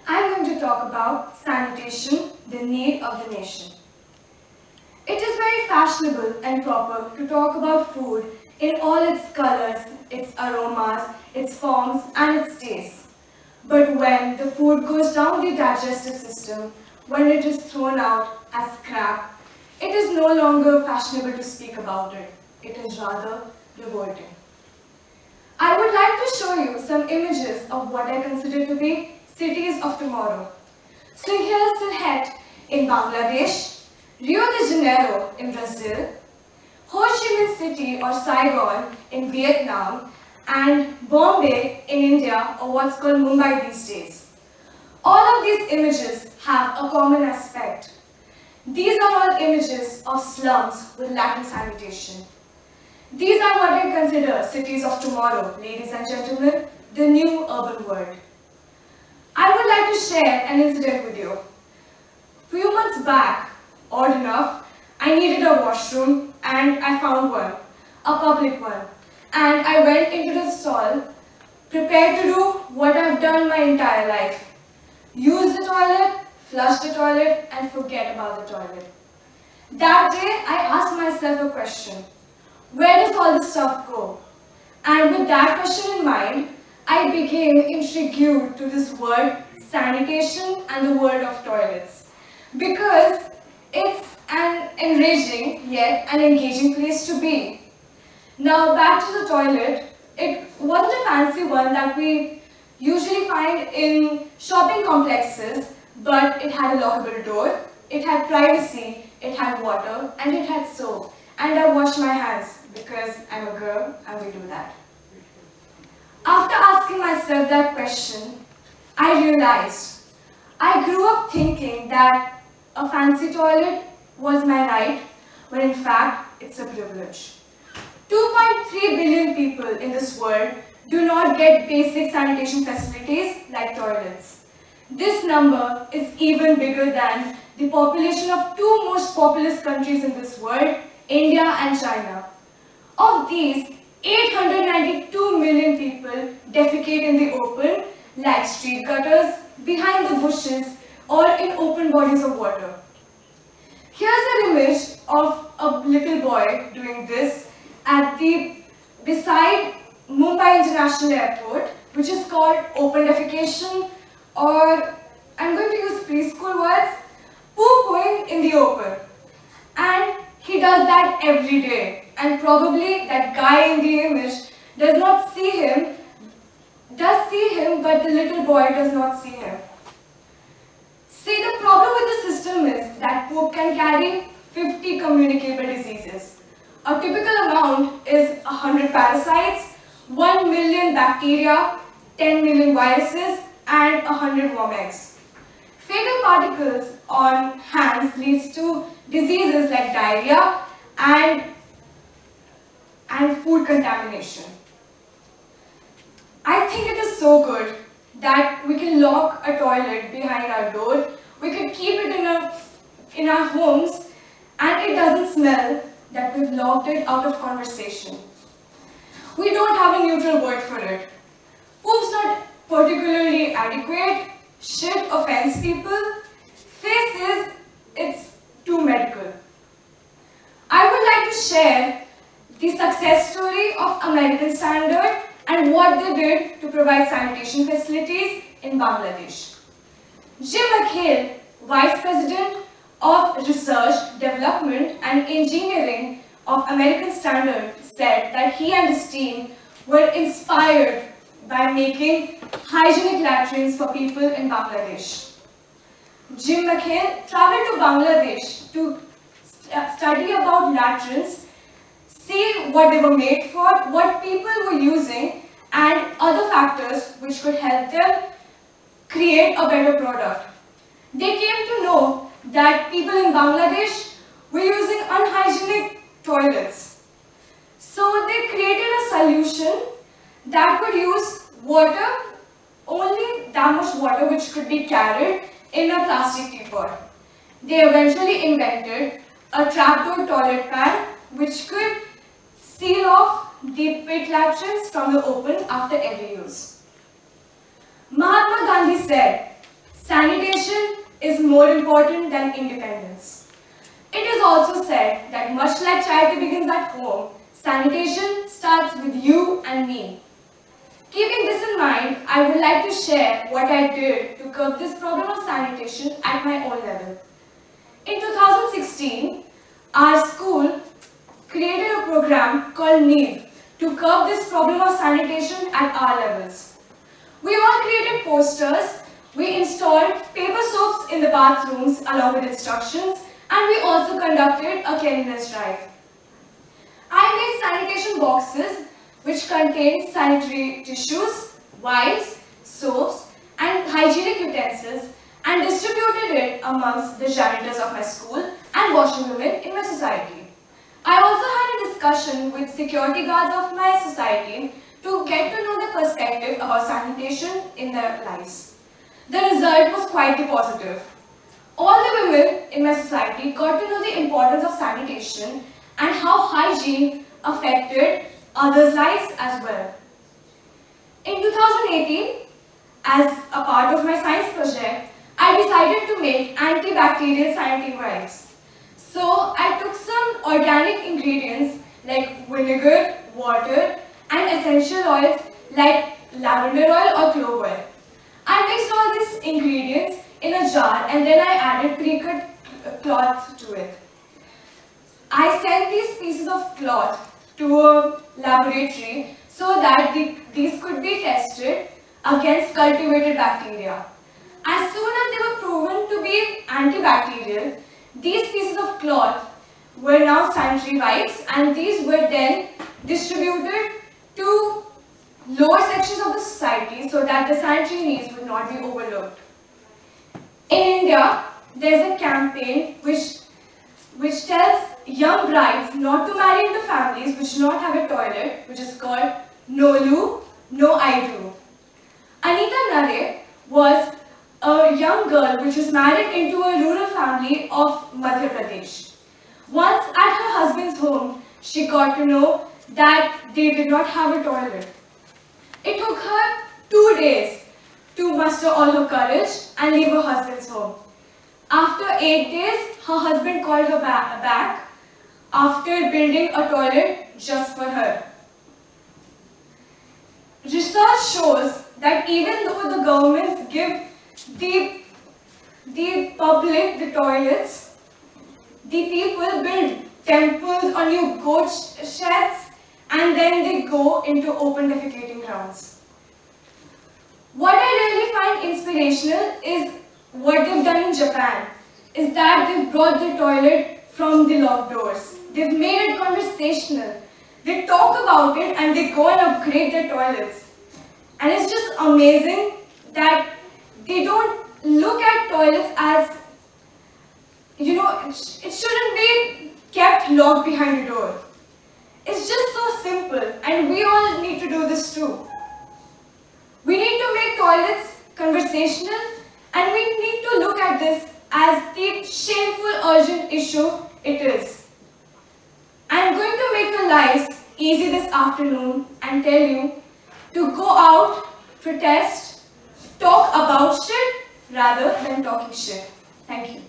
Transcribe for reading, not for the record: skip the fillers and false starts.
I'm going to talk about sanitation, the need of the nation. It is very fashionable and proper to talk about food in all its colors, its aromas, its forms and its tastes. But when the food goes down the digestive system, when it is thrown out as scrap, it is no longer fashionable to speak about it. It is rather revolting. I would like to show you some images of what I consider to be cities of tomorrow. So here's Sylhet in Bangladesh, Rio de Janeiro in Brazil, Ho Chi Minh City or Saigon in Vietnam, and Bombay in India, or what's called Mumbai these days. All of these images have a common aspect. These are all images of slums with lacking sanitation. These are what I consider cities of tomorrow, ladies and gentlemen, the new urban world. I would like to share an incident with you. A few months back, odd enough, I needed a washroom and I found one, a public one. And I went into the stall, prepared to do what I've done my entire life. Use the toilet, flush the toilet, and forget about the toilet. That day, I asked myself a question. Where does all this stuff go? And with that question in mind, I became intrigued to this word sanitation and the world of toilets. Because it's an enraging yet an engaging place to be. Now back to the toilet. It wasn't a fancy one that we usually find in shopping complexes, but it had a lockable door, it had privacy, it had water, and it had soap. And I washed my hands because I'm a girl and we do that. After asking myself that question, I realized I grew up thinking that a fancy toilet was my right, when in fact it's a privilege. 2.3 billion people in this world do not get basic sanitation facilities like toilets. This number is even bigger than the population of two most populous countries in this world, India and China. Of these, 892 million people defecate in the open, like street gutters, behind the bushes, or in open bodies of water. Here's an image of a little boy doing this at beside Mumbai International Airport, which is called open defecation, or I'm going to use preschool words, poo-pooing in the open. And he does that every day. And probably that guy in the image does not see him, does see him, but the little boy does not see him. See, the problem with the system is that poop can carry 50 communicable diseases. A typical amount is 100 parasites, 1 million bacteria, 10 million viruses, and 100 worm eggs. Fatal particles on hands leads to diseases like diarrhea and food contamination. I think it is so good that we can lock a toilet behind our door. We could keep it in our homes and it doesn't smell that we've locked it out of conversation. We don't have a neutral word for it. Poop's not particularly adequate. Shit offends people. Faces, it's too medical. I would like to share the success story of American Standard and what they did to provide sanitation facilities in Bangladesh. Jim McHale, Vice President of Research, Development and Engineering of American Standard, said that he and his team were inspired by making hygienic latrines for people in Bangladesh. Jim McHale traveled to Bangladesh to study about latrines, see what they were made for, what people were using, and other factors which could help them create a better product. They came to know that people in Bangladesh were using unhygienic toilets. So they created a solution that could use water, only that much water which could be carried in a plastic teapot. They eventually invented a trapdoor toilet pan which could seal off the pit latrines from the open after every use. Mahatma Gandhi said, Sanitation is more important than independence. It is also said that much like charity begins at home, sanitation starts with you and me. Keeping this in mind, I would like to share what I did to curb this problem of sanitation at my own level. In 2016, our school created a program called NEED to curb this problem of sanitation at our levels. We all created posters, we installed paper soaps in the bathrooms along with instructions, and we also conducted a cleanliness drive. I made sanitation boxes which contained sanitary tissues, wipes, soaps, and hygienic utensils and distributed it amongst the janitors of my school and washerwomen in my society. I also had a discussion with security guards of my society to get to know the perspective about sanitation in their lives. The result was quite positive. All the women in my society got to know the importance of sanitation and how hygiene affected others' lives as well. In 2018, as a part of my science project, I decided to make antibacterial sanitary wipes. So I took some organic ingredients like vinegar, water, and essential oils like lavender oil or clove oil. I mixed all these ingredients in a jar and then I added pre-cut cloth to it. I sent these pieces of cloth to a laboratory so that these could be tested against cultivated bacteria. As soon as they were proven to be antibacterial, these pieces of cloth were now sanitary wipes and these were then distributed to lower sections of the society so that the sanitary needs would not be overlooked. In India, there is a campaign which tells young brides not to marry into families which do not have a toilet, which is called No Loo, No I Do. Anita Nare was a young girl which was married into a rural family of Madhya Pradesh. Once at her husband's home, she got to know that they did not have a toilet. It took her 2 days to muster all her courage and leave her husband's home. After 8 days, her husband called her back after building a toilet just for her. Research shows that even though the governments give the public the toilets, the people build temples or new goat sheds and then they go into open defecating grounds. What I really find inspirational is what they've done in Japan, is that they've brought the toilet from the locked doors. They've made it conversational. They talk about it and they go and upgrade their toilets. And it's just amazing that they don't look at toilets as, it shouldn't be kept locked behind a door. It's just so simple and we all need to do this too. We need to make toilets conversational and we need to look at this as the shameful, urgent issue it is. I'm going to make your lives easy this afternoon and tell you to go out, protest, talk about shit rather than talking shit. Thank you.